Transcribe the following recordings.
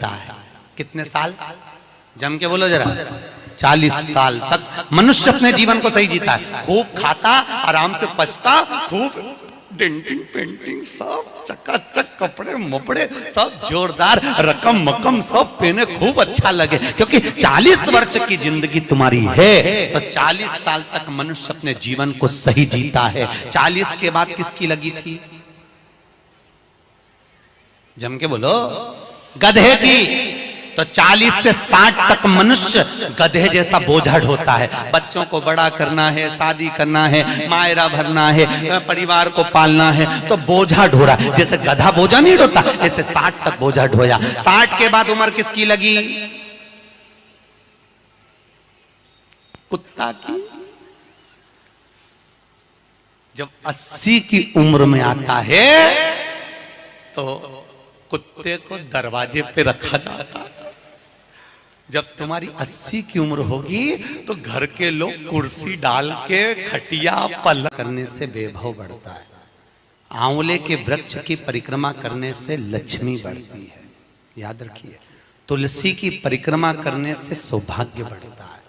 जीता है। कितने साल? जम के बोलो जरा। 40 साल तक मनुष्य अपने जीवन को सही जीता है। खूब खाता, आराम से पचता, खूब डेंटिंग पेंटिंग सब चकाचक, कपड़े मपड़े सब जोरदार, रकम मकम सब पहने, खूब अच्छा लगे, क्योंकि 40 वर्ष की जिंदगी तुम्हारी है। तो 40 साल तक मनुष्य अपने जीवन को सही जीता है। 40 के बाद किसकी लगी थी? जम के बोलो। गधे की। तो 40 से 60 तक मनुष्य गधे जैसा बोझा ढोता है। बच्चों को बड़ा करना है, शादी करना है, मायरा भरना है, परिवार को पालना है, तो बोझा ढो रहा है। जैसे गधा बोझा नहीं ढोता, ऐसे 60 तक बोझा ढोया। 60 के बाद उम्र किसकी लगी? कुत्ता की। जब 80 की उम्र में आता है तो कुत्ते को दरवाजे पे रखा जाता है। जब तुम्हारी 80 की उम्र होगी तो घर के लोग कुर्सी डाल के खटिया पलंग करने से वैभव बढ़ता है। आंवले के वृक्ष की परिक्रमा करने से लक्ष्मी बढ़ती है, याद रखिए। तुलसी की परिक्रमा करने से सौभाग्य बढ़ता है।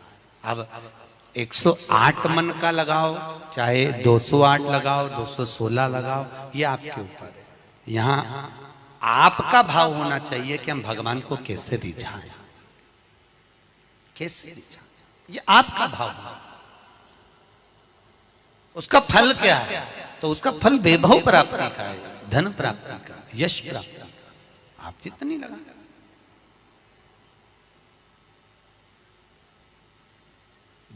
अब 108 मन का लगाओ, चाहे 208 लगाओ, 216 लगाओ, ये आपके ऊपर है। यहां आपका भाव होना चाहिए कि हम भगवान को कैसे रिझाएं, कैसे रिझाएं, ये आपका भाव है। उसका फल क्या है? तो उसका फल वैभव प्राप्ति का है, धन प्राप्ति का, यश प्राप्ति का। आप जितनी लगा।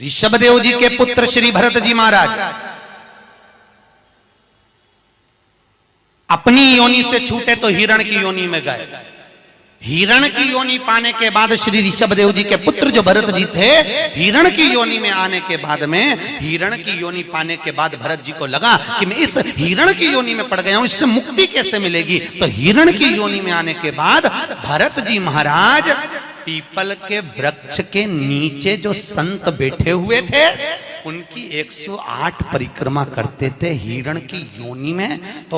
ऋषभदेव जी के पुत्र श्री भरत जी महाराज अपनी योनि से छूटे तो हिरण की योनि में गए। हिरण की योनि पाने के बाद श्री ऋषभदेव जी के पुत्र जो भरत जी थे, हिरण की योनि में आने के बाद में, हिरण की योनि पाने के बाद भरत जी को लगा कि मैं इस हिरण की योनि में पड़ गया हूं, इससे मुक्ति कैसे मिलेगी? तो हिरण की योनि में आने के बाद भरत जी महाराज पीपल के वृक्ष के नीचे जो संत बैठे हुए थे उनकी 108 परिक्रमा करते थे हिरण की योनि में। तो